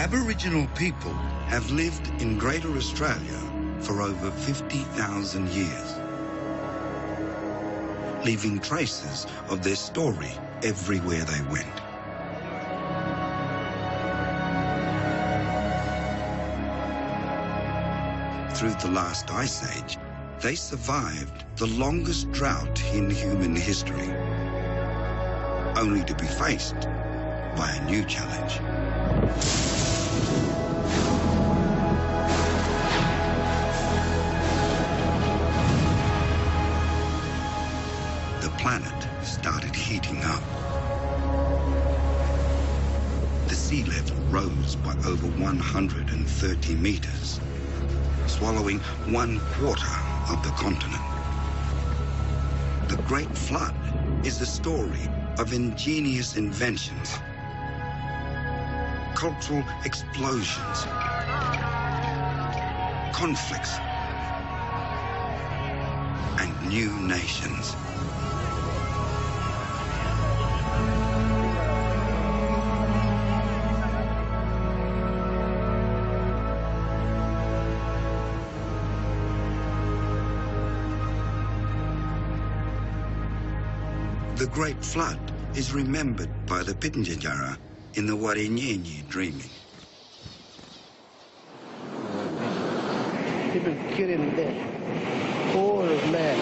Aboriginal people have lived in Greater Australia for over 50,000 years, leaving traces of their story everywhere they went. Through the last ice age, they survived the longest drought in human history, only to be faced by a new challenge. The planet started heating up. The sea level rose by over 130 meters, swallowing 1/4 of the continent. The Great Flood is a story of ingenious inventions, cultural explosions, conflicts, and new nations. The Great Flood is remembered by the Pitjantjatjara in the Warinyenyi dreaming. People killing the whole land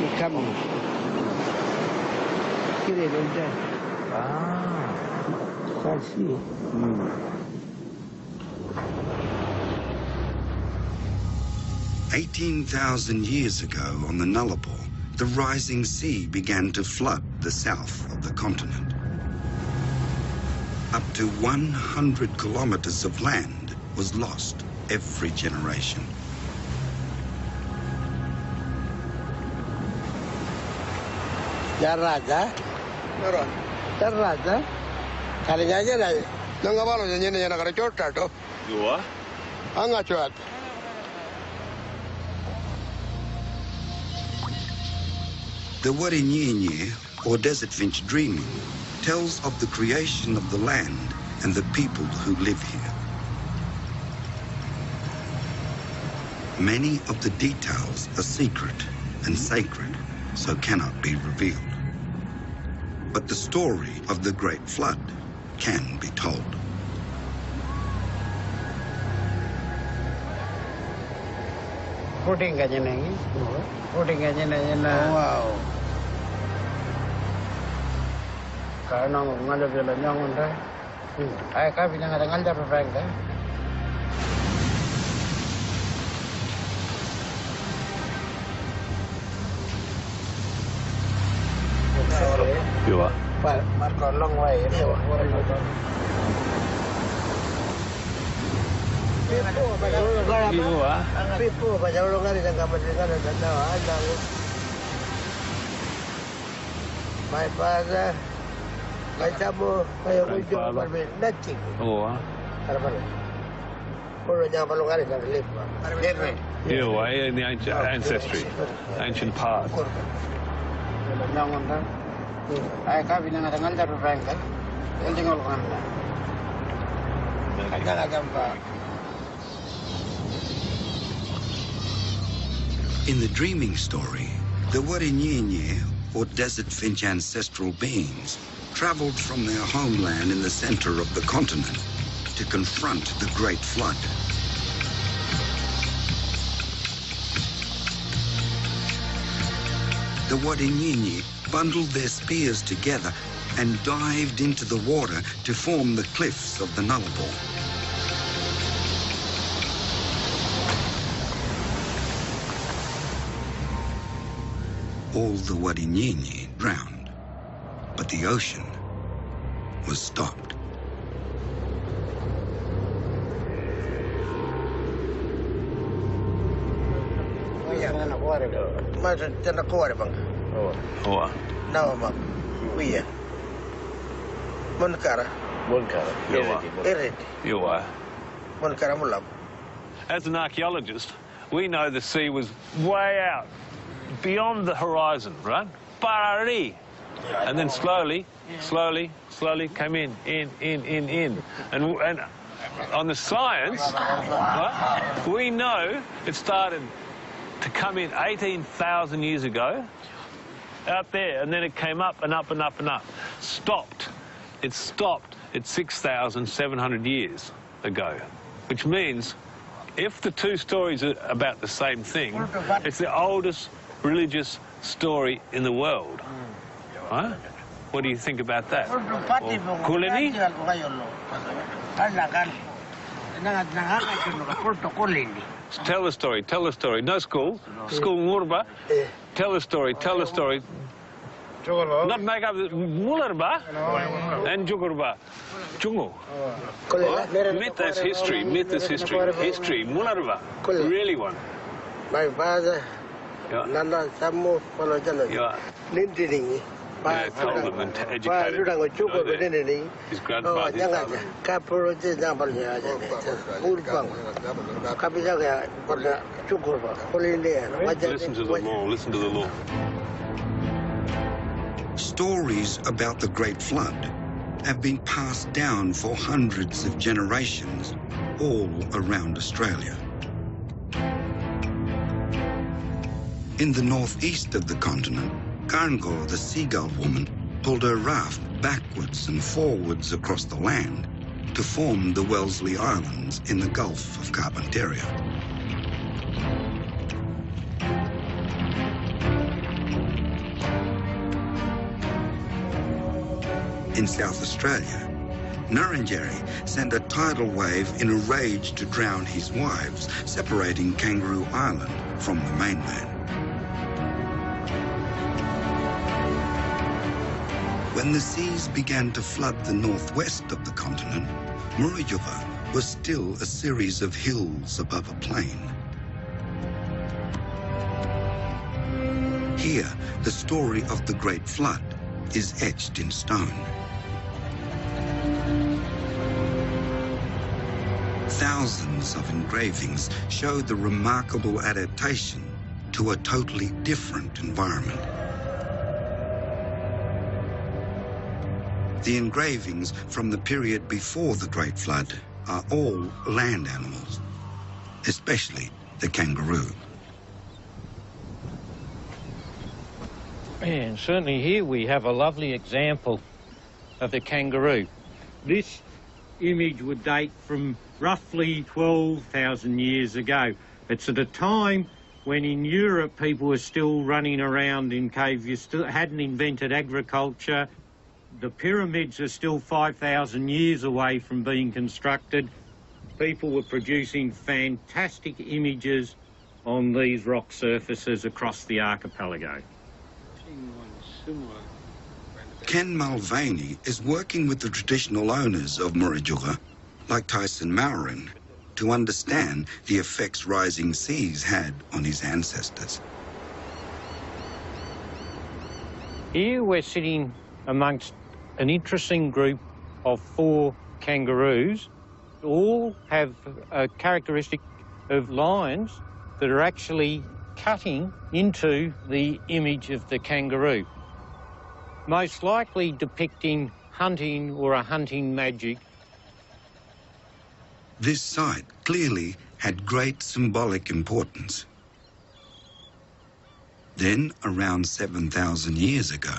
to come killing them there. Can't see. 18,000 years ago on the Nullarbor, the rising sea began to flood the south of the continent. Up to 100 kilometers of land was lost every generation. Raja, kalinya aja lah. Nggak malu nyanyi negara Jordan tuh. Dua. Enggak cuat. The Warinyenyi, or desert finch dreaming, tells of the creation of the land and the people who live here. Many of the details are secret and sacred, so cannot be revealed. But the story of the Great Flood can be told. Pudding aja nih. Pudding aja nih. Wow. Karena nggak ada nyong dah. Ayah kami yang ada ngaljar berang dah. Dua. Marco long way. Pipo, baca ulang kali dan kapan dengan ada tahu ada. Mai pada, mai cabu, kayak ujung berbeda dacing. Oh. Apa? Kalau jangan perlu kali dan lip. Yeah, in the ancient ancestry, ancient past. Jangan kan? Ayah kami yang ada ngaljar berang kan? Yang tinggal kan? Agak gampang. In the dreaming story, the Warinyenyi, or desert finch ancestral beings, traveled from their homeland in the center of the continent to confront the Great Flood. The Warinyenyi bundled their spears together and dived into the water to form the cliffs of the Nullarbor. All the Warinyenyi drowned, but the ocean was stopped. Macam cina kuat bang. Oh. Nama bang. Iya. Monkara. Eredi. Dua. Monkara mulam. As an archaeologist, we know the sea was way out, beyond the horizon, right? Parari. And then slowly came in. And on the science, right, we know it started to come in 18,000 years ago, out there, and then it came up and up and up and up. Stopped. It stopped at 6,700 years ago, which means if the two stories are about the same thing, it's the oldest religious story in the world. Huh? What do you think about that? Kulini? Tell the story, tell the story. No school. School Murba. Tell the story, tell the story. Not make up Mularba and Jugurba. Jungu. Myth is history, myth is history. History, Mularba. Really one. My father, Nana Samu, Yeah, told them and educated them. His grandfather. Listen to the law, listen to the law. Stories about the Great Flood have been passed down for hundreds of generations all around Australia. In the northeast of the continent, Garngor, the seagull woman, pulled her raft backwards and forwards across the land to form the Wellesley Islands in the Gulf of Carpentaria. In South Australia, Nurrunjeri sent a tidal wave in a rage to drown his wives, separating Kangaroo Island from the mainland. When the seas began to flood the northwest of the continent, Murujuga was still a series of hills above a plain. Here, the story of the Great Flood is etched in stone. Thousands of engravings show the remarkable adaptation to a totally different environment. The engravings from the period before the Great Flood are all land animals, especially the kangaroo. And certainly here we have a lovely example of the kangaroo. This image would date from roughly 12,000 years ago. It's at a time when in Europe people were still running around in caves. You still hadn't invented agriculture. The pyramids are still 5,000 years away from being constructed. People were producing fantastic images on these rock surfaces across the archipelago. Ken Mulvaney is working with the traditional owners of Murujuga, like Tyson Maurin, to understand the effects rising seas had on his ancestors. Here we're sitting amongst an interesting group of 4 kangaroos. All have a characteristic of lines that are actually cutting into the image of the kangaroo, most likely depicting hunting or a hunting magic. This site clearly had great symbolic importance. Then, around 7,000 years ago,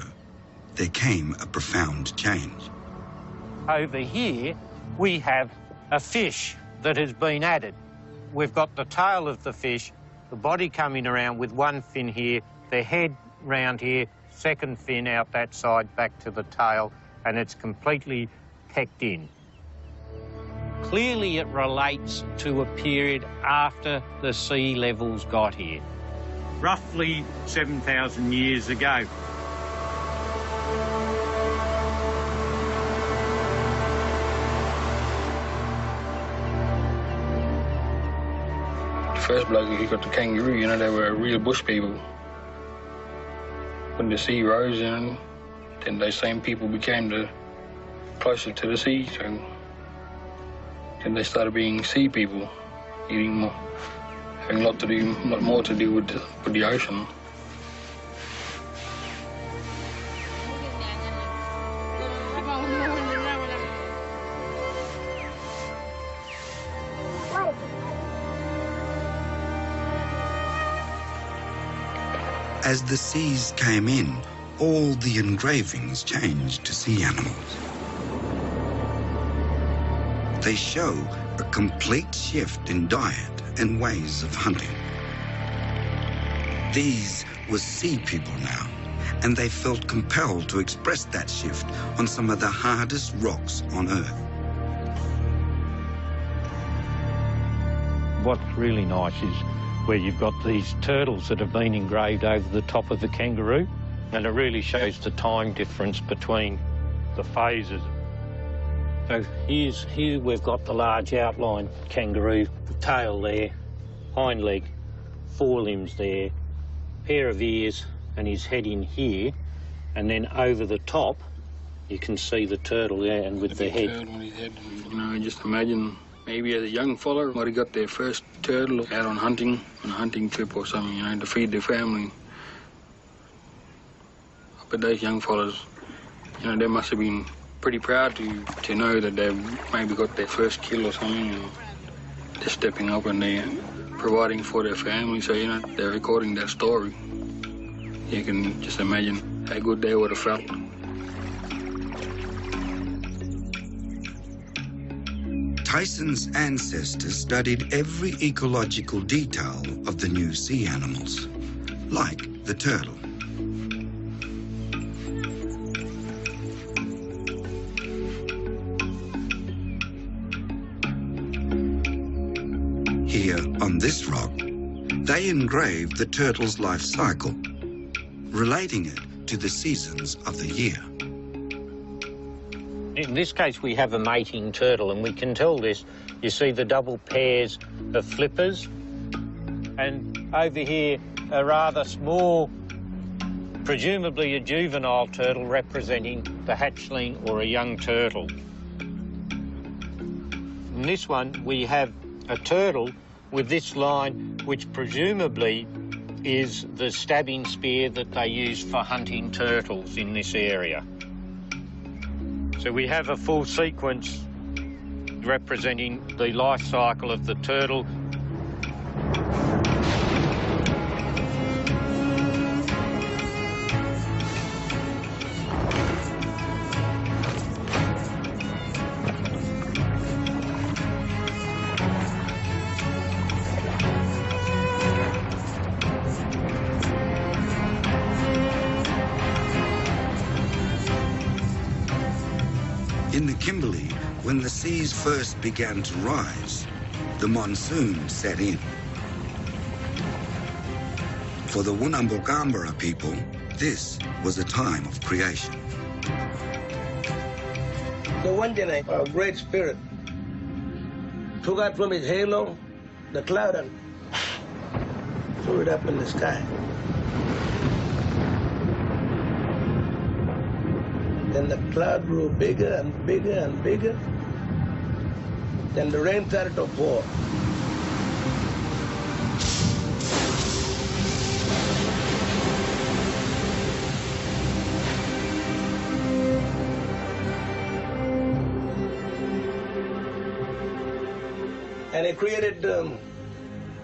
there came a profound change. Over here, we have a fish that has been added. We've got the tail of the fish, the body coming around with one fin here, the head round here, second fin out that side back to the tail, and it's completely pecked in. Clearly it relates to a period after the sea levels got here. Roughly 7,000 years ago. The first bloke who got the kangaroo, you know, they were real bush people. When the sea rose, and then those same people became closer to the sea, so then they started being sea people, eating more, having a lot more to do with the ocean. As the seas came in, all the engravings changed to sea animals. They show a complete shift in diet and ways of hunting. These were sea people now, and they felt compelled to express that shift on some of the hardest rocks on Earth. What's really nice is where you've got these turtles that have been engraved over the top of the kangaroo, and it really shows the time difference between the phases. So here we've got the large outline kangaroo, the tail there, hind leg, forelimbs there, pair of ears and his head in here, and then over the top you can see the turtle there and with the head. Turtle on his head. You know, just imagine maybe as a young fella might have got their first turtle out on hunting, on a hunting trip or something, you know, to feed their family. But those young fellas, you know, they must have been pretty proud to know that they've maybe got their first kill or something, and they're stepping up and they're providing for their family, so, you know, they're recording their story. You can just imagine how good they would have felt. Tyson's ancestors studied every ecological detail of the new sea animals, like the turtle. Here, on this rock, they engraved the turtle's life cycle, relating it to the seasons of the year. In this case, we have a mating turtle, and we can tell this. You see the double pairs of flippers, and over here, a rather small, presumably a juvenile turtle representing the hatchling or a young turtle. In this one, we have a turtle with this line, which presumably is the stabbing spear that they use for hunting turtles in this area. So we have a full sequence representing the life cycle of the turtle. In the Kimberley, when the seas first began to rise, the monsoon set in. For the Wunnambulgambara people, this was a time of creation. So one day, our great spirit took out from his halo the cloud and threw it up in the sky. Then the cloud grew bigger and bigger and bigger. Then the rain started to pour. And it created the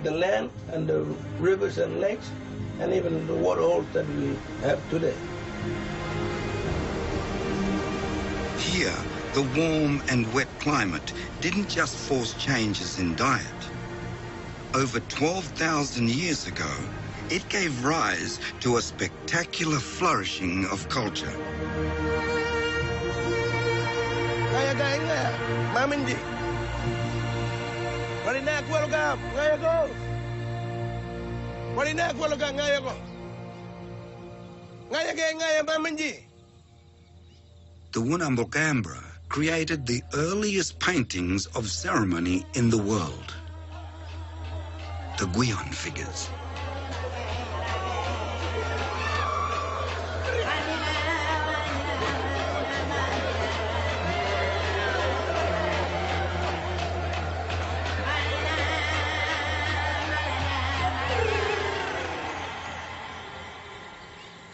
land and the rivers and lakes and even the water holes that we have today. Here, the warm and wet climate didn't just force changes in diet. Over 12,000 years ago, it gave rise to a spectacular flourishing of culture. The Wunnambulgambara created the earliest paintings of ceremony in the world, the Gwion figures.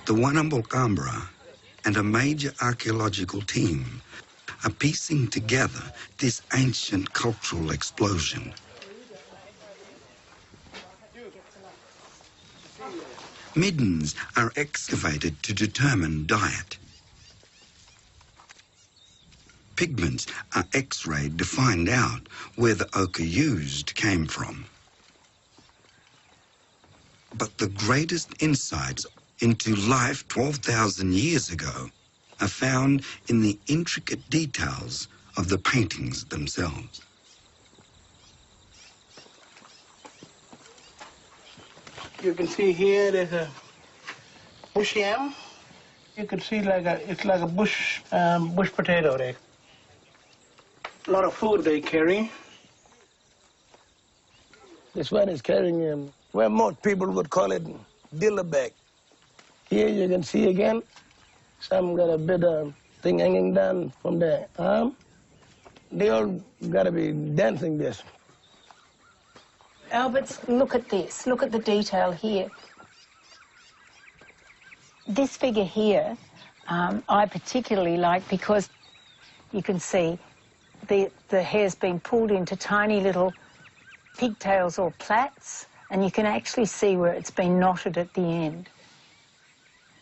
The Wunnambulgambara and a major archaeological team are piecing together this ancient cultural explosion. Middens are excavated to determine diet. Pigments are X-rayed to find out where the ochre used came from. But the greatest insights into life 12,000 years ago are found in the intricate details of the paintings themselves. You can see here there's a bush yam. You can see it's like a bush potato there. A lot of food they carry. This one is carrying where most people would call it dilla bag. Here you can see again, some got a bit of thing hanging down from their arm. They all got to be dancing this. Alberts, look at this. Look at the detail here. This figure here, I particularly like because you can see the hair's been pulled into tiny little pigtails or plaits, and you can actually see where it's been knotted at the end.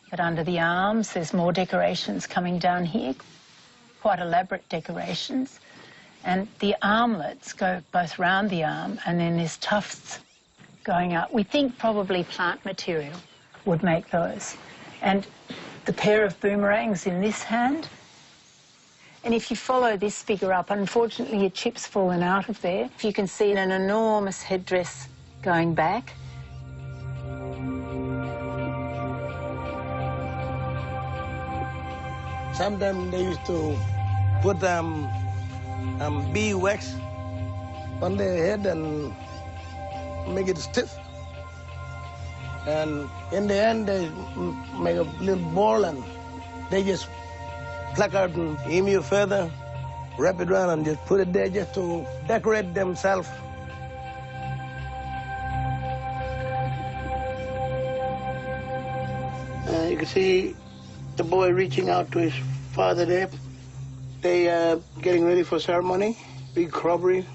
But under the arms, there's more decorations coming down here, quite elaborate decorations. And the armlets go both round the arm, and then there's tufts going up. We think probably plant material would make those. And the pair of boomerangs in this hand. And if you follow this figure up, unfortunately a chip's fallen out of there. If you can see an enormous headdress going back. Sometimes they used to put bee wax on their head and make it stiff. And in the end, they make a little ball and they just pluck out an emu feather, wrap it around and just put it there just to decorate themselves. You can see the boy reaching out to his father there. They are getting ready for ceremony, big corroboree.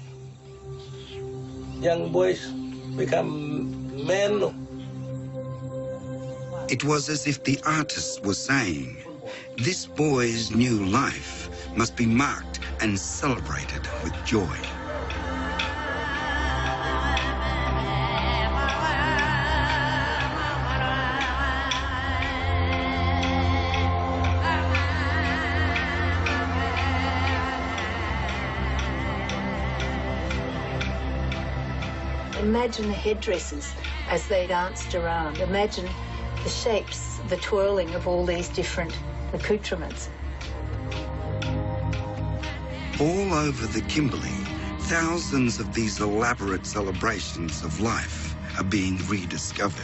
Young boys become men. It was as if the artist was saying, this boy's new life must be marked and celebrated with joy. Imagine the headdresses as they danced around. Imagine the shapes, the twirling of all these different accoutrements. All over the Kimberley, thousands of these elaborate celebrations of life are being rediscovered.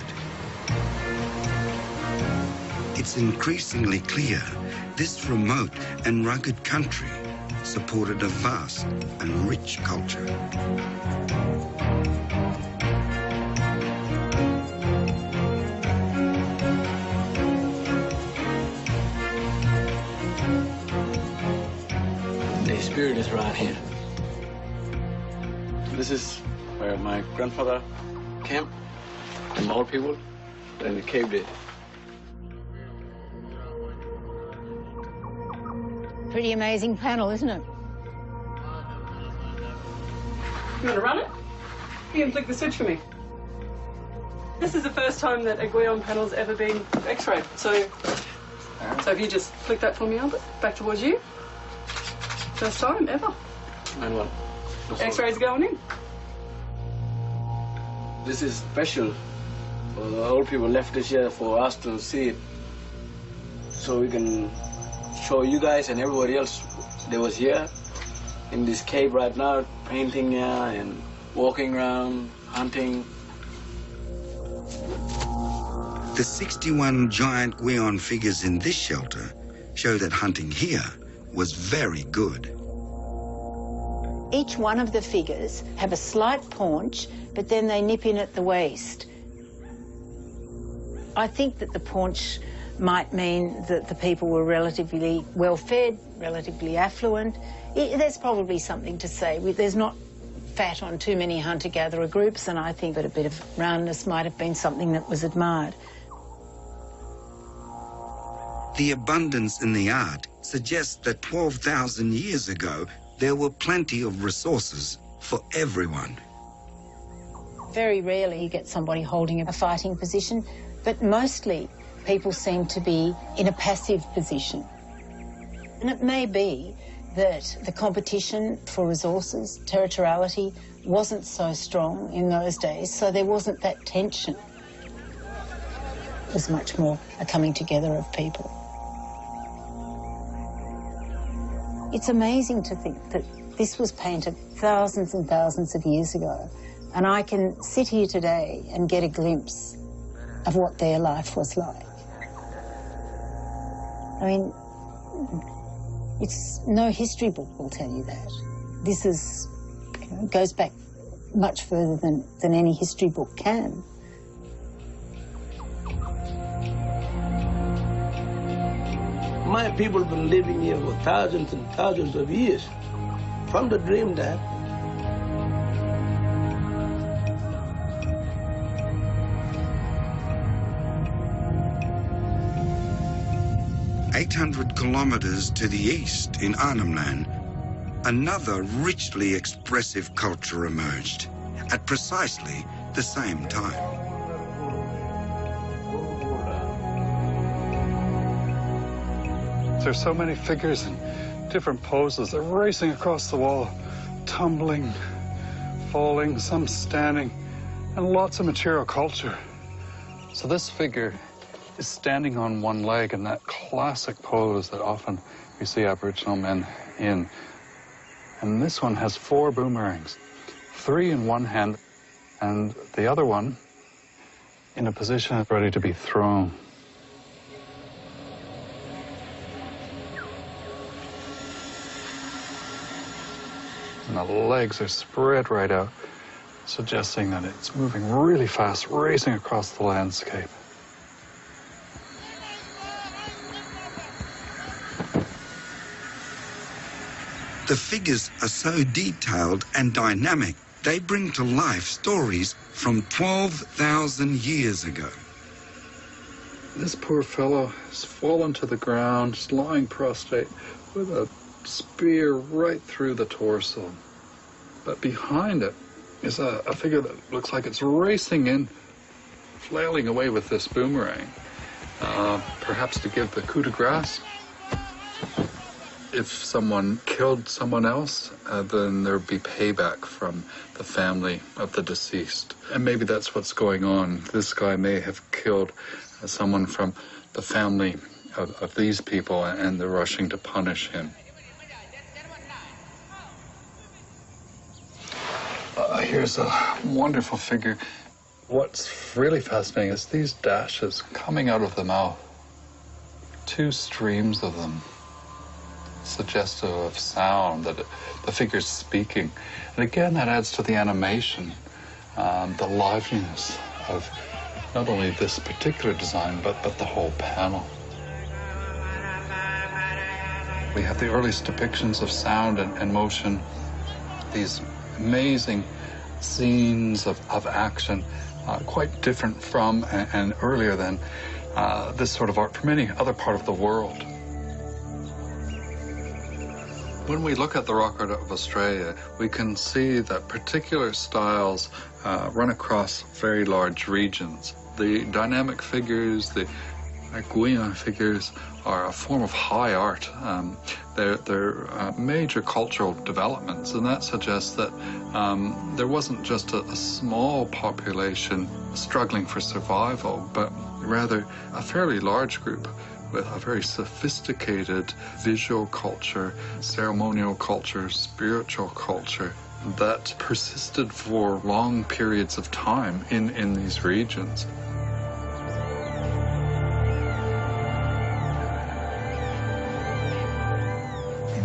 It's increasingly clear this remote and rugged country supported a vast and rich culture. The spirit is right here. This is where my grandfather camped, and old people, and the cave did. Pretty amazing panel, isn't it? You want to run it? You can flick the switch for me. This is the first time that a Guion panel's ever been X-rayed. So if you just flick that for me, Albert, back towards you. First time ever. And what? X-rays going in. This is special. The old people left this here for us to see it, so we can show you guys and everybody else that was here in this cave right now, painting here and walking around, hunting. The 61 giant Guion figures in this shelter show that hunting here was very good. Each one of the figures have a slight paunch, but then they nip in at the waist. I think that the paunch might mean that the people were relatively well-fed, relatively affluent. There's probably something to say. There's not fat on too many hunter-gatherer groups, and I think that a bit of roundness might have been something that was admired. The abundance in the art suggests that 12,000 years ago, there were plenty of resources for everyone. Very rarely you get somebody holding a fighting position, but mostly people seem to be in a passive position. And it may be that the competition for resources, territoriality, wasn't so strong in those days, so there wasn't that tension. It was much more a coming together of people. It's amazing to think that this was painted thousands and thousands of years ago, and I can sit here today and get a glimpse of what their life was like. I mean, it's no history book will tell you that. This is, goes back much further than any history book can. My people have been living here for thousands and thousands of years, from the dreamland. "800 kilometers to the east in Arnhem Land, another richly expressive culture emerged at precisely the same time. There's so many figures in different poses. They're racing across the wall, tumbling, falling, some standing, and lots of material culture. So this figure is standing on one leg in that classic pose that often you see Aboriginal men in. And this one has 4 boomerangs, 3 in one hand, and the other one in a position ready to be thrown. And the legs are spread right out, suggesting that it's moving really fast, racing across the landscape. The figures are so detailed and dynamic, they bring to life stories from 12,000 years ago. This poor fellow has fallen to the ground, just lying prostrate with a spear right through the torso. But behind it is a figure that looks like it's racing in, flailing away with this boomerang, perhaps to give the coup de grace. If someone killed someone else, then there'd be payback from the family of the deceased. And maybe that's what's going on. This guy may have killed someone from the family of these people, and they're rushing to punish him. Here's a wonderful figure. What's really fascinating is these dashes coming out of the mouth. 2 streams of them, suggestive of sound, that the figure's speaking. And again, that adds to the animation, the liveliness of not only this particular design, but the whole panel. We have the earliest depictions of sound and motion, these amazing scenes of action, quite different from and earlier than this sort of art from any other part of the world. When we look at the rock art of Australia, we can see that particular styles run across very large regions. The dynamic figures, the Guiana figures, are a form of high art. They're major cultural developments, and that suggests that there wasn't just a small population struggling for survival, but rather a fairly large group with a very sophisticated visual culture, ceremonial culture, spiritual culture that persisted for long periods of time in these regions.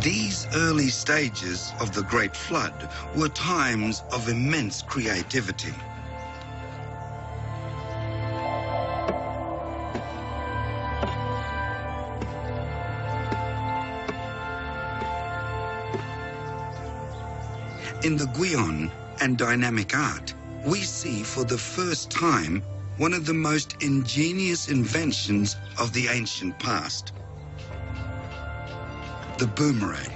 These early stages of the Great Flood were times of immense creativity. In the Guion and dynamic art, we see for the first time one of the most ingenious inventions of the ancient past. The boomerang.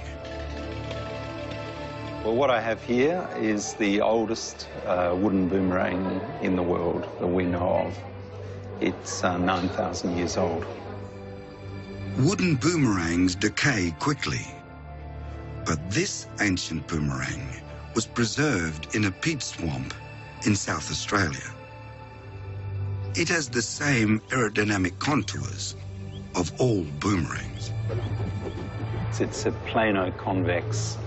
Well, what I have here is the oldest wooden boomerang in the world that we know of. It's 9,000 years old. Wooden boomerangs decay quickly, but this ancient boomerang was preserved in a peat swamp in South Australia. It has the same aerodynamic contours of all boomerangs. It's a plano-convex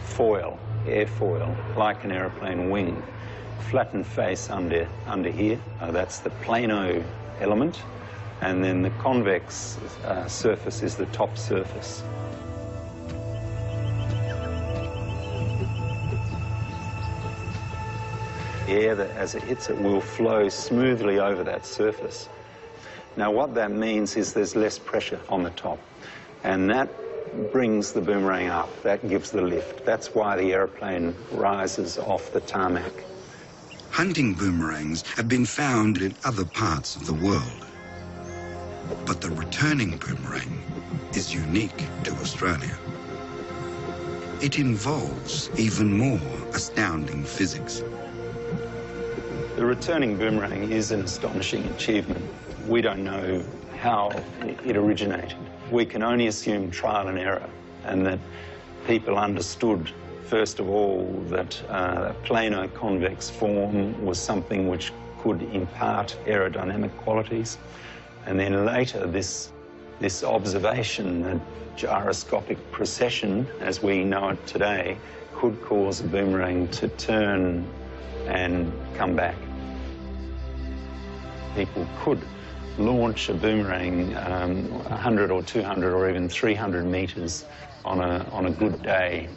foil, airfoil, like an aeroplane wing. Flattened face under here, that's the plano element, and then the convex surface is the top surface. The air that, as it hits it, will flow smoothly over that surface. Now, what that means is there's less pressure on the top, and that brings the boomerang up. That gives the lift. That's why the aeroplane rises off the tarmac. Hunting boomerangs have been found in other parts of the world, but the returning boomerang is unique to Australia. It involves even more astounding physics. The returning boomerang is an astonishing achievement. We don't know how it originated. We can only assume trial and error, and that people understood, first of all, that plano-convex form was something which could impart aerodynamic qualities. And then later, this observation that gyroscopic precession, as we know it today, could cause a boomerang to turn and come back. People could launch a boomerang 100 or 200 or even 300 metres on a good day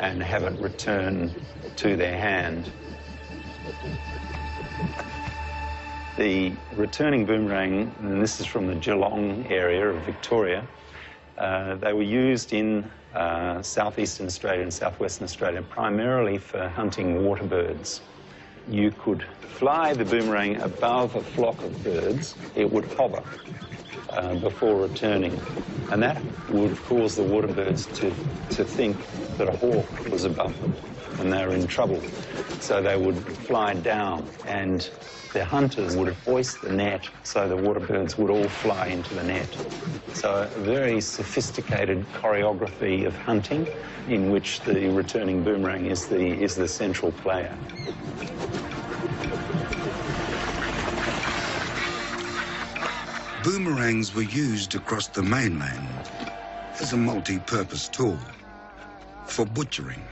and have it return to their hand. The returning boomerang, and this is from the Geelong area of Victoria, they were used in southeastern Australia and southwestern Australia primarily for hunting water birds. You could fly the boomerang above a flock of birds. It would hover before returning, and that would cause the water birds to think that a hawk was above them and they were in trouble. So they would fly down, and the hunters would hoist the net so the water birds would all fly into the net. So a very sophisticated choreography of hunting in which the returning boomerang is the central player. Boomerangs were used across the mainland as a multi-purpose tool for butchering,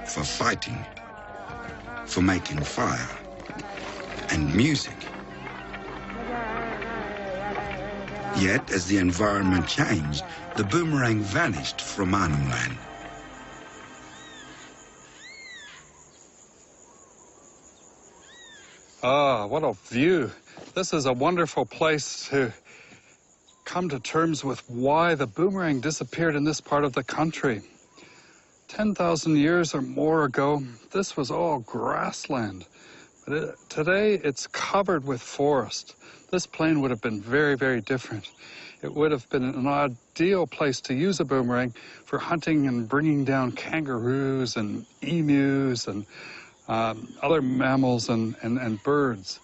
for fighting, for making fire, and music. Yet, as the environment changed, the boomerang vanished from Arnhem Land. Ah, what a view. This is a wonderful place to come to terms with why the boomerang disappeared in this part of the country. 10,000 years or more ago, this was all grassland. But today, it's covered with forest. This plain would have been very, very different. It would have been an ideal place to use a boomerang for hunting and bringing down kangaroos and emus and other mammals and birds.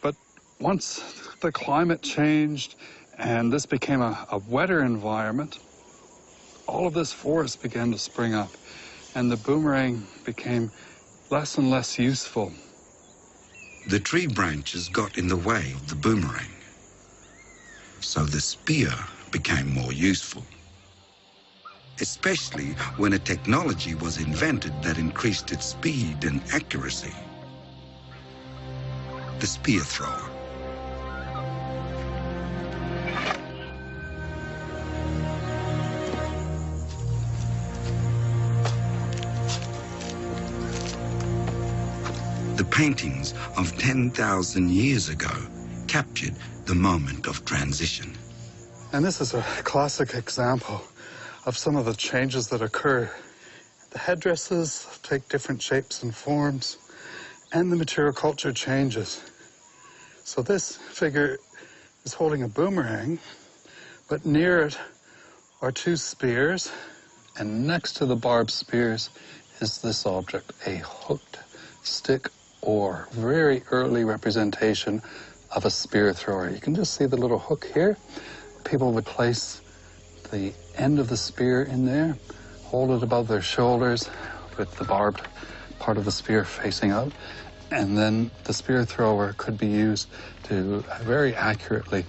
But once the climate changed and this became a wetter environment, all of this forest began to spring up, and the boomerang became less and less useful. The tree branches got in the way of the boomerang, so the spear became more useful, especially when a technology was invented that increased its speed and accuracy. The spear thrower. The paintings of 10,000 years ago captured the moment of transition. And this is a classic example of some of the changes that occur. The headdresses take different shapes and forms, and the material culture changes. So this figure is holding a boomerang, but near it are two spears, and next to the barbed spears is this object, a hooked stick or very early representation of a spear thrower. You can just see the little hook here. People would place the end of the spear in there, hold it above their shoulders with the barbed part of the spear facing out, and then the spear thrower could be used to very accurately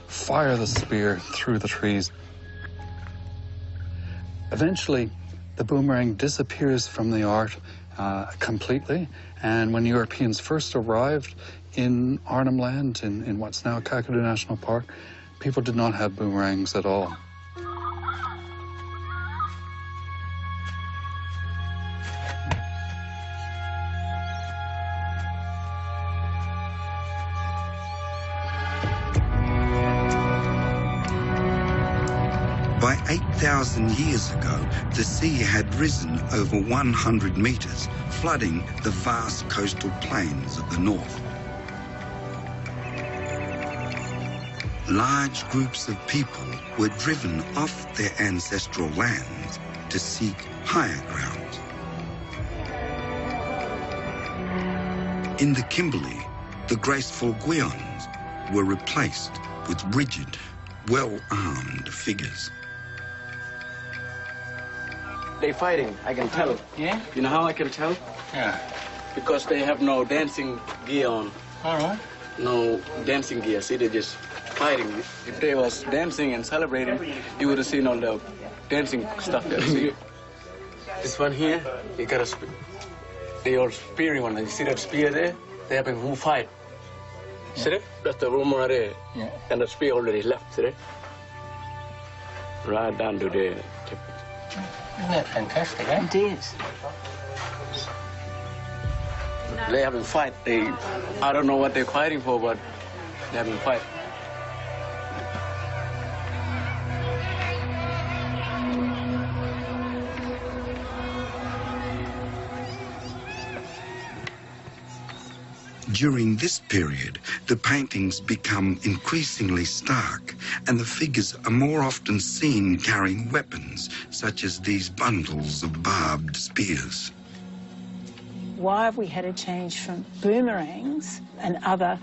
fire the spear through the trees. Eventually, the boomerang disappears from the art completely, and when Europeans first arrived in Arnhem Land, in what's now Kakadu National Park, people did not have boomerangs at all. By 8,000 years ago, the sea had risen over 100 meters, flooding the vast coastal plains of the north. Large groups of people were driven off their ancestral lands to seek higher ground. In the Kimberley, the graceful Guions were replaced with rigid, well-armed figures. They're fighting, I can tell. Yeah? You know how I can tell? Yeah. Because they have no dancing gear on. All right. No dancing gear. See, they're just fighting. If they was dancing and celebrating, you would have seen all the dancing stuff there. See, this one here, you got a spear. They all spearing one. You see that spear there? They having who fight. See that? That's the room right there. Yeah. And the spear already left. See that? Right down to there. Isn't that fantastic, eh? It is. They having fight. I don't know what they're fighting for, but they're having fight. During this period, the paintings become increasingly stark, and the figures are more often seen carrying weapons, such as these bundles of barbed spears. Why have we had a change from boomerangs and other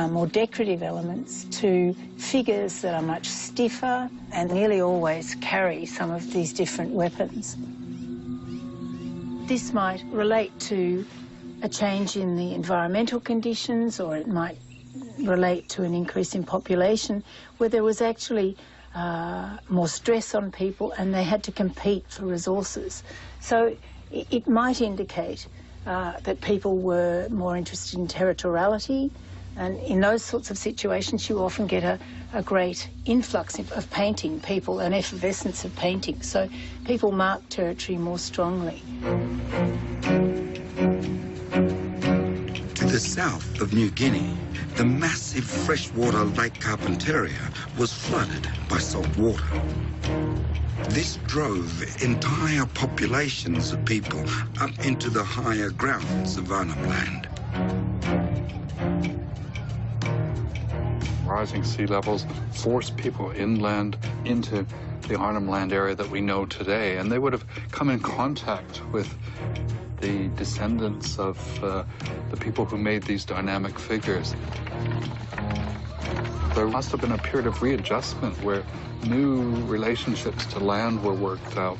more decorative elements to figures that are much stiffer and nearly always carry some of these different weapons? This might relate to a change in the environmental conditions, or it might relate to an increase in population where there was actually more stress on people and they had to compete for resources. So it might indicate that people were more interested in territoriality, and in those sorts of situations you often get a great influx of painting people, an effervescence of painting. So people mark territory more strongly. To the south of New Guinea, the massive freshwater Lake Carpentaria was flooded by salt water. This drove entire populations of people up into the higher grounds of Arnhem Land. Rising sea levels forced people inland into the Arnhem Land area that we know today, and they would have come in contact with the descendants of the people who made these dynamic figures. There must have been a period of readjustment where new relationships to land were worked out.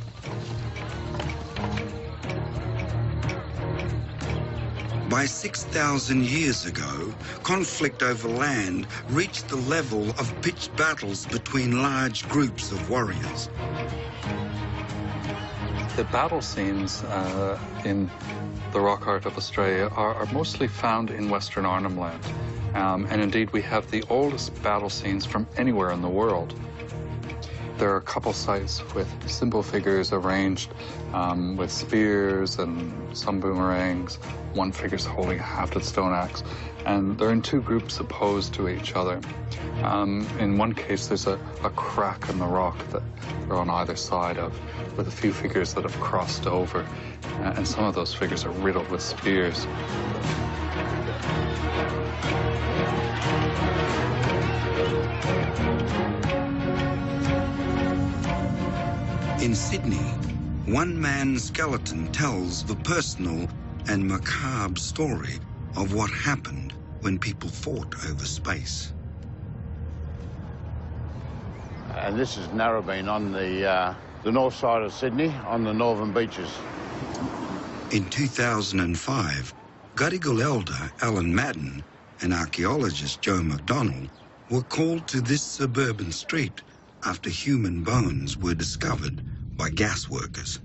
By 6,000 years ago, conflict over land reached the level of pitched battles between large groups of warriors. The battle scenes in the rock art of Australia are mostly found in Western Arnhem Land. And indeed, we have the oldest battle scenes from anywhere in the world. There are a couple sites with simple figures arranged with spears and some boomerangs. One figure's holding a hafted stone axe, and they're in two groups opposed to each other. In one case, there's a crack in the rock that they're on either side of, with a few figures that have crossed over, and some of those figures are riddled with spears. In Sydney, one man's skeleton tells the personal and macabre story of what happened when people fought over space. And this is Narrabeen on the north side of Sydney, on the northern beaches. In 2005, Gadigal elder Alan Madden and archaeologist Joe McDonald were called to this suburban street after human bones were discovered by gas workers.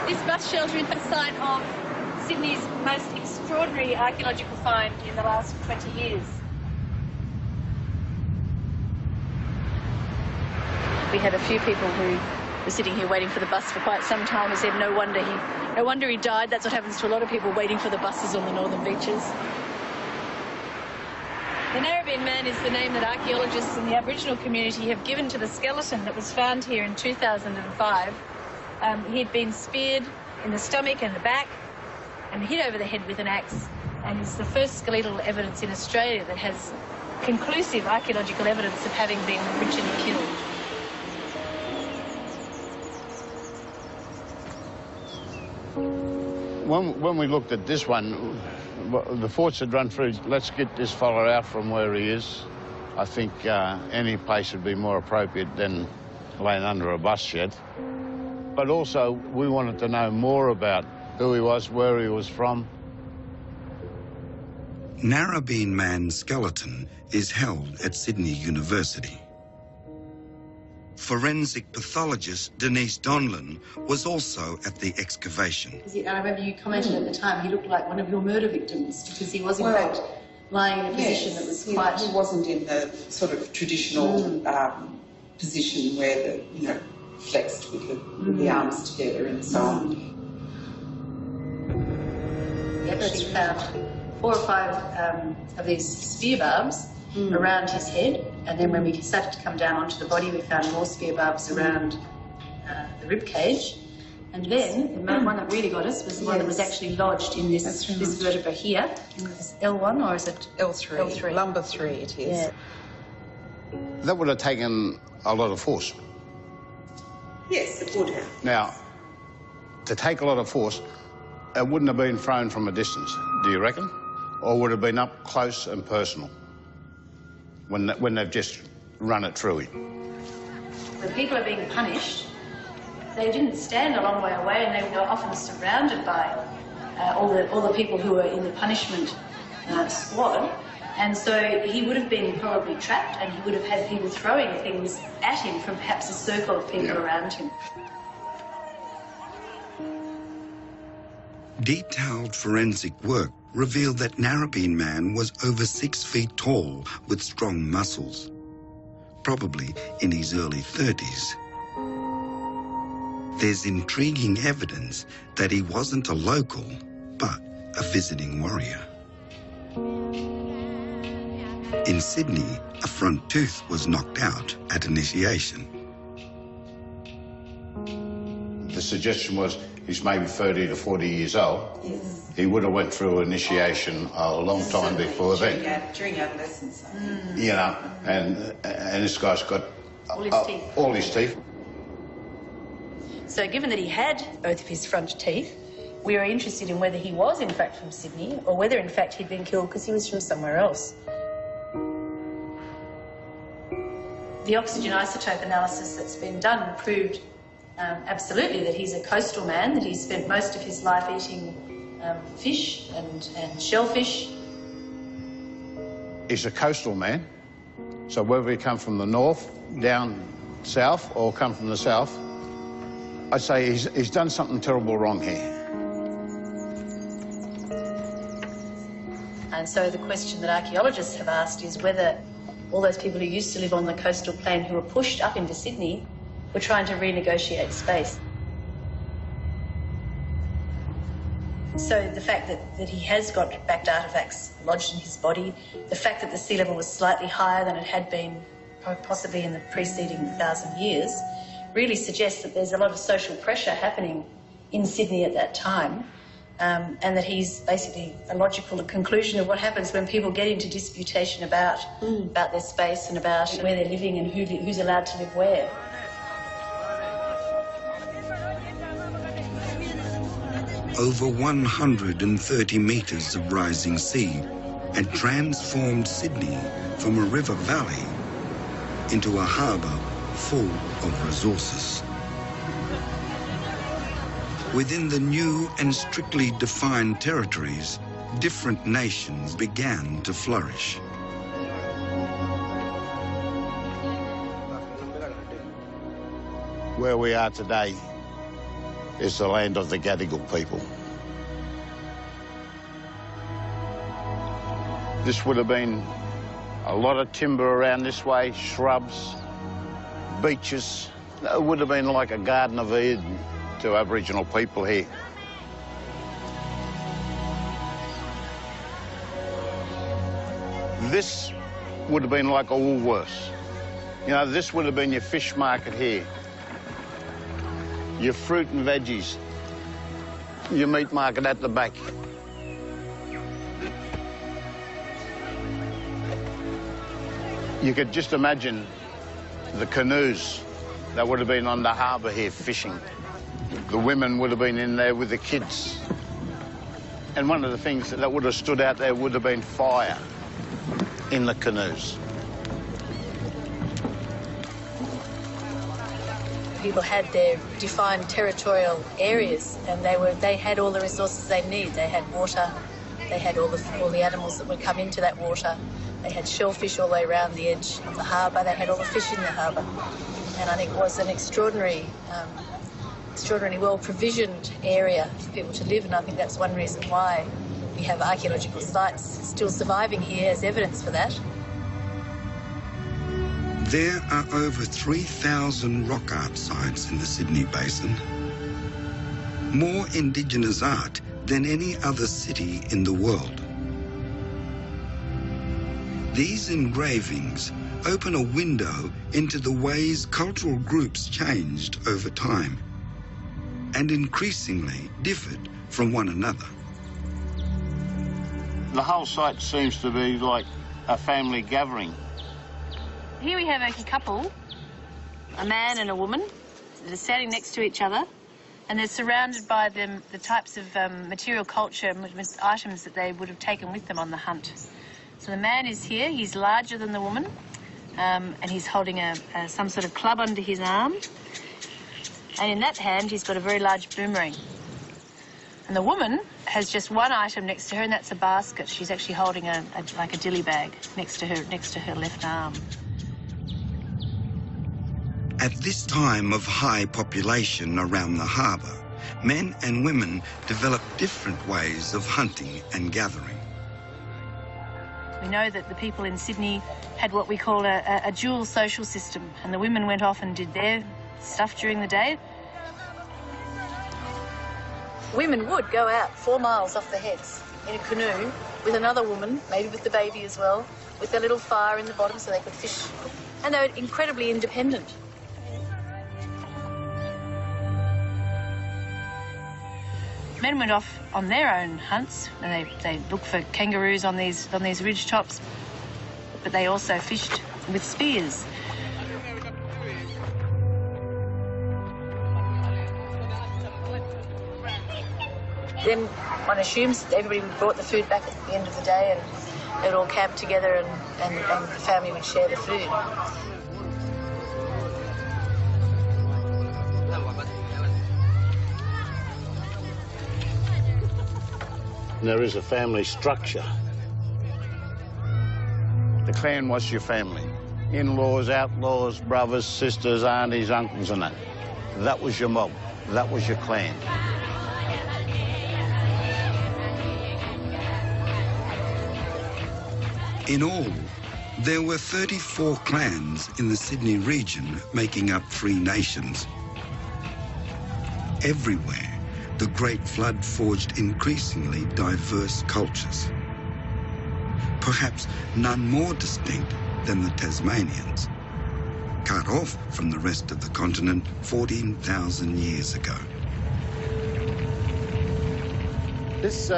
This bus shelter is the site of Sydney's most extraordinary archaeological find in the last 20 years. We had a few people who were sitting here waiting for the bus for quite some time who said no wonder he died. That's what happens to a lot of people waiting for the buses on the northern beaches. The Narrabeen Man is the name that archaeologists in the Aboriginal community have given to the skeleton that was found here in 2005. He'd been speared in the stomach and the back and hit over the head with an axe, and is the first skeletal evidence in Australia that has conclusive archaeological evidence of having been ritually killed. When we looked at this one, the thoughts had run through, let's get this fella out from where he is. I think any place would be more appropriate than laying under a bus shed. But also, we wanted to know more about who he was, where he was from. Narrabeen Man's skeleton is held at Sydney University. Forensic pathologist Denise Donlan was also at the excavation. I remember you commented at the time he looked like one of your murder victims because he was in fact lying in a position that was quite... He wasn't in the sort of traditional position where the, flexed with the arms together and so on. We actually found 4 or 5 of these spear barbs around his head, and then when we started to come down onto the body, we found more spear barbs around the rib cage. And then the one that really got us was the one that was actually lodged in this vertebra here. Is it L1 or is it L3? L3. Lumbar 3 it is. Yeah. That would have taken a lot of force. Yes, it would have. Now, to take a lot of force, it wouldn't have been thrown from a distance, do you reckon? Or would it have been up close and personal when they've just run it through him? When people are being punished, they didn't stand a long way away, and they were often surrounded by all the people who were in the punishment squad. And so he would have been probably trapped, and he would have had people throwing things at him from perhaps a circle of people around him. Detailed forensic work revealed that Narrabeen Man was over 6 feet tall with strong muscles, probably in his early 30s. There's intriguing evidence that he wasn't a local, but a visiting warrior. In Sydney, a front tooth was knocked out at initiation. The suggestion was he's maybe 30 to 40 years old. Yes. He would have went through initiation a long time before then. During adolescence. You know, and this guy's got all his teeth. So given that he had both of his front teeth, we were interested in whether he was in fact from Sydney or whether in fact he'd been killed because he was from somewhere else. The oxygen isotope analysis that's been done proved absolutely that he's a coastal man, that he's spent most of his life eating fish and shellfish. He's a coastal man, so whether he come from the north, down south, or come from the south, I'd say he's done something terrible wrong here. And so the question that archaeologists have asked is whether all those people who used to live on the coastal plain who were pushed up into Sydney were trying to renegotiate space. So the fact that he has got backed artefacts lodged in his body, the fact that the sea level was slightly higher than it had been possibly in the preceding 1,000 years, really suggests that there's a lot of social pressure happening in Sydney at that time and that he's basically a logical conclusion of what happens when people get into disputation about their space and about where they're living and who's allowed to live where. Over 130 metres of rising sea had transformed Sydney from a river valley into a harbour full of resources. Within the new and strictly defined territories, different nations began to flourish. Where we are today is the land of the Gadigal people. This would have been a lot of timber around this way, shrubs, beaches. It would have been like a Garden of Eden to Aboriginal people here. This would have been like a Woolworths. You know, this would have been your fish market here, your fruit and veggies, your meat market at the back. You could just imagine the canoes that would have been on the harbour here fishing. The women would have been in there with the kids. And one of the things that would have stood out there would have been fire in the canoes. People had their defined territorial areas, and they had all the resources they need. They had water, they had all the animals that would come into that water. They had shellfish all the way around the edge of the harbour. They had all the fish in the harbour. And I think it was an extraordinarily well-provisioned area for people to live, and I think that's one reason why we have archaeological sites still surviving here as evidence for that. There are over 3,000 rock art sites in the Sydney Basin. More Indigenous art than any other city in the world. These engravings open a window into the ways cultural groups changed over time and increasingly differed from one another. The whole site seems to be like a family gathering. Here we have a couple, a man and a woman, that are standing next to each other, and they're surrounded by the types of material culture with items that they would have taken with them on the hunt. So the man is here, he's larger than the woman, and he's holding some sort of club under his arm. And in that hand, he's got a very large boomerang. And the woman has just one item next to her, and that's a basket. She's actually holding like a dilly bag next to her left arm. At this time of high population around the harbour, men and women developed different ways of hunting and gathering. We know that the people in Sydney had what we call a dual social system, and the women went off and did their stuff during the day. Women would go out 4 miles off the heads in a canoe with another woman, maybe with the baby as well, with their little fire in the bottom so they could fish. And they were incredibly independent. Men went off on their own hunts, and they looked for kangaroos on these ridge tops, but they also fished with spears. Then one assumes that everybody brought the food back at the end of the day, and they would all camp together, and the family would share the food. There is a family structure. The clan was your family. In-laws, outlaws, brothers, sisters, aunties, uncles and that. That was your mob. That was your clan. In all, there were 34 clans in the Sydney region, making up 3 nations. Everywhere, the Great Flood forged increasingly diverse cultures. Perhaps none more distinct than the Tasmanians, cut off from the rest of the continent 14,000 years ago. This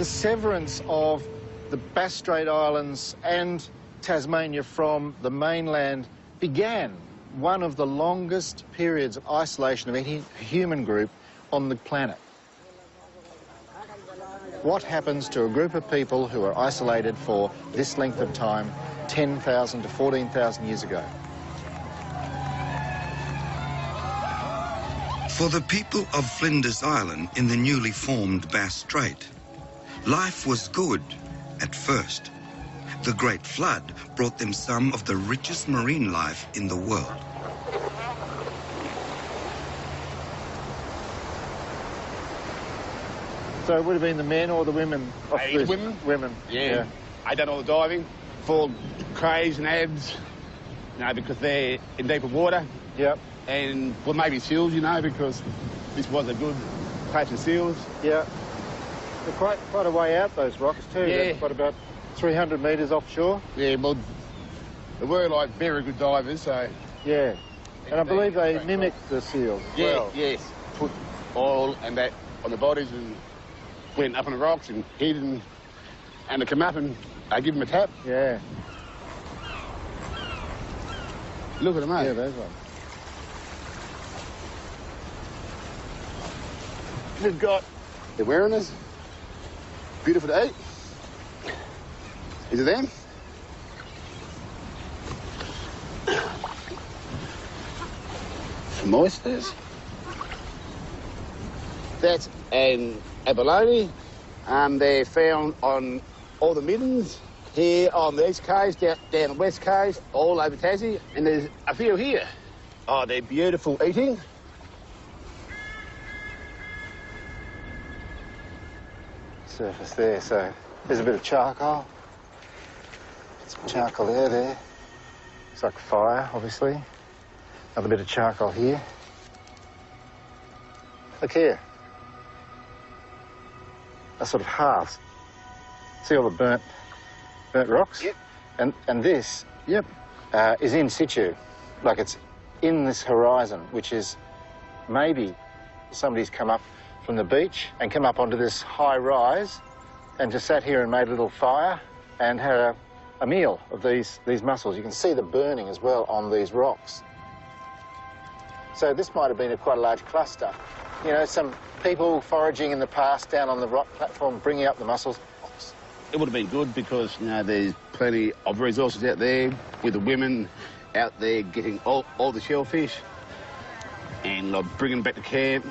severance of the Bass Strait Islands and Tasmania from the mainland began one of the longest periods of isolation of any human group on the planet. What happens to a group of people who are isolated for this length of time, 10,000 to 14,000 years ago? For the people of Flinders Island in the newly formed Bass Strait, life was good at first. The Great Flood brought them some of the richest marine life in the world. So it would have been the men or the women? The women. Women, yeah. I done all the diving for crays and abs, you know, because they're in deeper water. Yep. And, well, maybe seals, you know, because this was a good place for seals. Yeah. They're quite a way out, those rocks, too. Yeah. They're quite about 300 metres offshore. Yeah, well, they were, like, very good divers, so... Yeah. And I believe they mimic the seals as well. Yes. Put oil and that on the bodies and went up on the rocks and hid and they come up and they give them a tap. Yeah. Look at them, mate. Yeah, there's one. We've got the weariness. Beautiful to eat. Is it them? Some oysters. That's an abalone. They're found on all the middens here on the east coast, down the west coast, all over Tassie, and there's a few here. Oh, they're beautiful eating. Surface there, so there's a bit of charcoal. Some charcoal there. It's like fire, obviously. Another bit of charcoal here. Look here. A sort of hearth. See all the burnt rocks? Yep. And this, is in situ. Like it's in this horizon, which is maybe somebody's come up from the beach and come up onto this high rise and just sat here and made a little fire and had a meal of these mussels. You can see the burning as well on these rocks. So this might have been quite a large cluster. You know, some people foraging in the past down on the rock platform, bringing up the mussels. It would have been good because, you know, there's plenty of resources out there with the women out there getting all the shellfish and like, bringing them back to camp,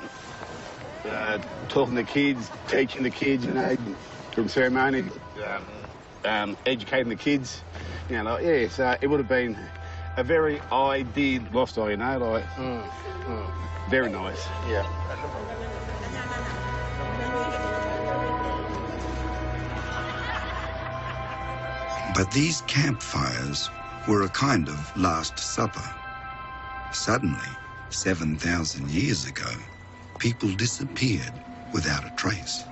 talking to the kids, teaching the kids, you know, doing ceremony, educating the kids. You know, like, yeah, so it would have been a very ideal lifestyle, you know, like, very nice. Yeah. But these campfires were a kind of last supper. Suddenly, 7,000 years ago, people disappeared without a trace.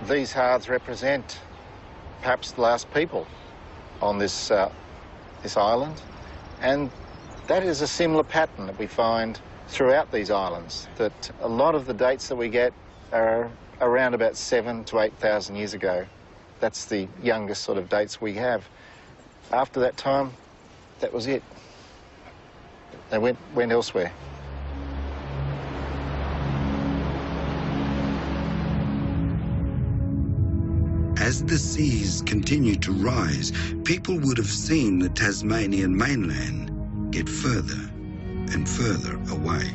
These hearths represent perhaps the last people on this island, and that is a similar pattern that we find throughout these islands, that a lot of the dates that we get are around about 7,000 to 8,000 years ago. That's the youngest sort of dates we have. After that time, that was it. They went elsewhere. As the seas continued to rise, people would have seen the Tasmanian mainland get further and further away.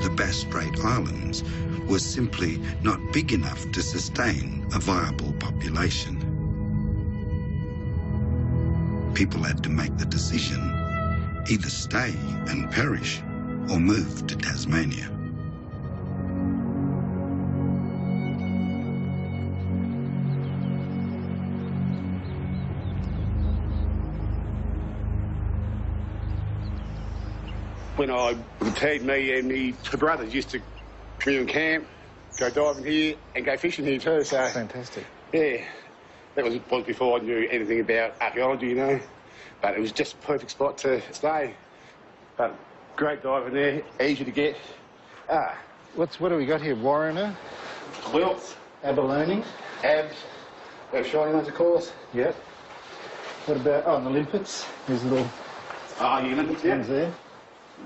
The Bass Strait Islands were simply not big enough to sustain a viable population. People had to make the decision, either stay and perish or move to Tasmania. When I retired, me and my two brothers used to come in camp, go diving here and go fishing here too, so... Fantastic. Yeah, that was before I knew anything about archaeology, you know, but it was just a perfect spot to stay. But great diving there, easy to get, What do we got here? Warrener? Quilts. Abalone? Abs. We have shiny ones, of course. Yep. What about, and the limpets? These little limpets, ones there.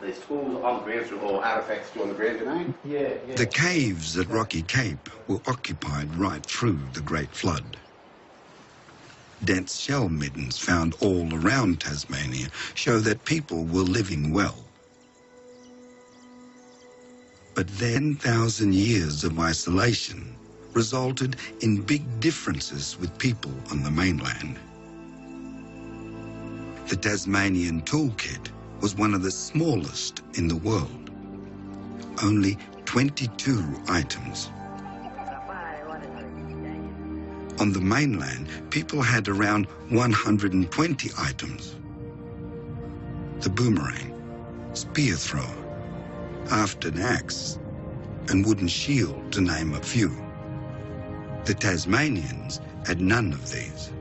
There's tools on the ground, or artefacts on the ground, you know? Yeah. The caves at Rocky Cape were occupied right through the Great Flood. Dense shell middens found all around Tasmania show that people were living well. But then 1,000 years of isolation resulted in big differences with people on the mainland. The Tasmanian toolkit was one of the smallest in the world. Only 22 items. On the mainland, people had around 120 items. The boomerang, spear thrower, aft axe, and wooden shield, to name a few. The Tasmanians had none of these.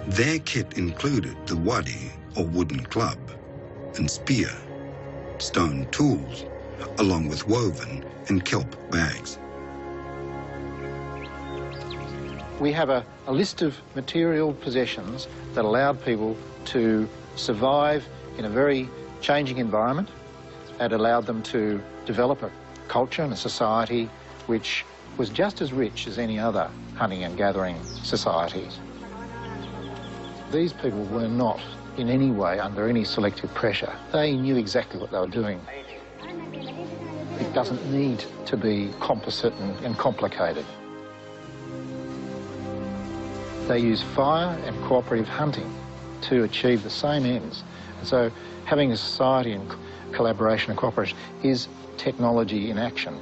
Their kit included the waddy, or wooden club, and spear, stone tools, along with woven and kelp bags. We have a list of material possessions that allowed people to survive in a very changing environment. It allowed them to develop a culture and a society which was just as rich as any other hunting and gathering societies. These people were not in any way under any selective pressure. They knew exactly what they were doing. It doesn't need to be composite and complicated. They use fire and cooperative hunting to achieve the same ends. And so having a society and collaboration and cooperation is technology in action.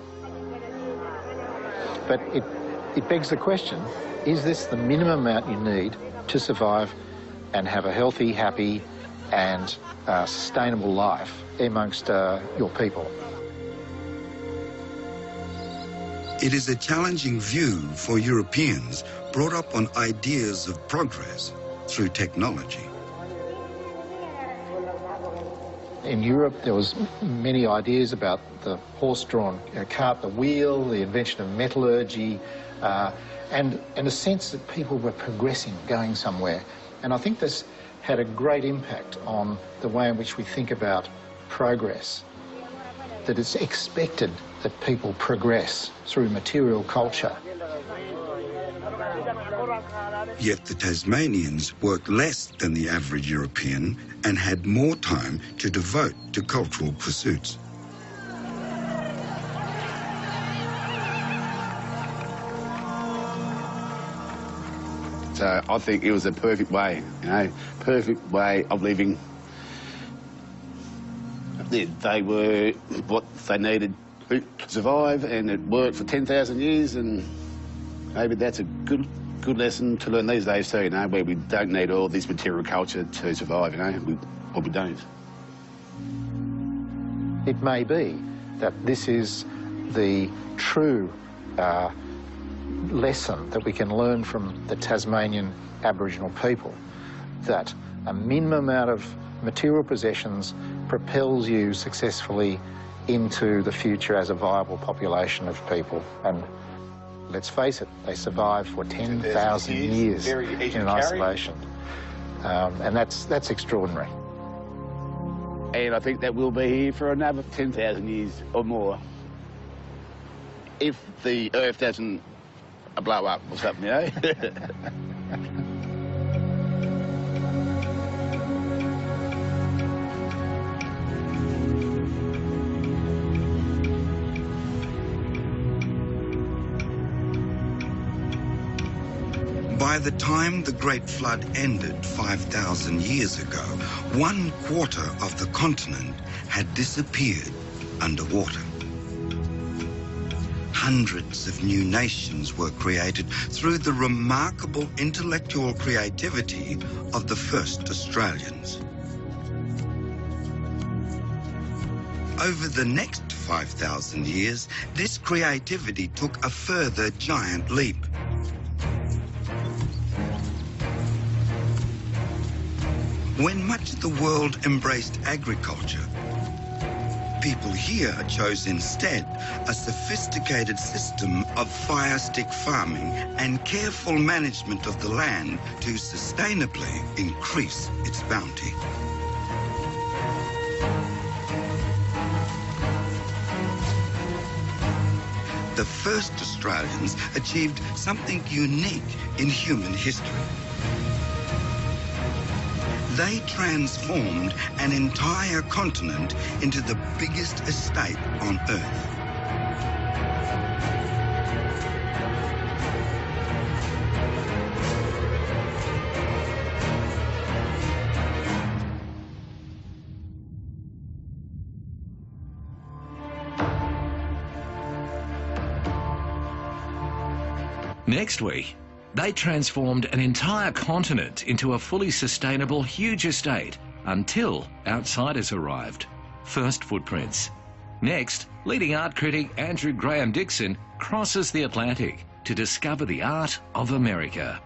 But it begs the question, is this the minimum amount you need to survive and have a healthy, happy and sustainable life amongst your people? It is a challenging view for Europeans brought up on ideas of progress through technology. In Europe, there was many ideas about the horse-drawn cart, the wheel, the invention of metallurgy, and a sense that people were progressing, going somewhere. And I think this had a great impact on the way in which we think about progress, that it's expected that people progress through material culture. Yet the Tasmanians worked less than the average European and had more time to devote to cultural pursuits. So I think it was a perfect way, perfect way of living. They were what they needed to survive, and it worked for 10,000 years, and maybe that's a good lesson to learn these days too, where we don't need all this material culture to survive, we don't. It may be that this is the true lesson that we can learn from the Tasmanian Aboriginal people, that a minimum amount of material possessions propels you successfully into the future as a viable population of people. And let's face it, they survived for 10,000 years in isolation. And that's extraordinary. And I think that we'll be here for another 10,000 years or more. If the Earth doesn't blow up or something, By the time the Great Flood ended 5,000 years ago, 1/4 of the continent had disappeared underwater. Hundreds of new nations were created through the remarkable intellectual creativity of the first Australians. Over the next 5,000 years, this creativity took a further giant leap. When much of the world embraced agriculture, people here chose instead a sophisticated system of fire stick farming and careful management of the land to sustainably increase its bounty. The first Australians achieved something unique in human history. They transformed an entire continent into the biggest estate on Earth. Next week, they transformed an entire continent into a fully sustainable huge estate until outsiders arrived. First footprints. Next, leading art critic Andrew Graham Dixon crosses the Atlantic to discover the art of America.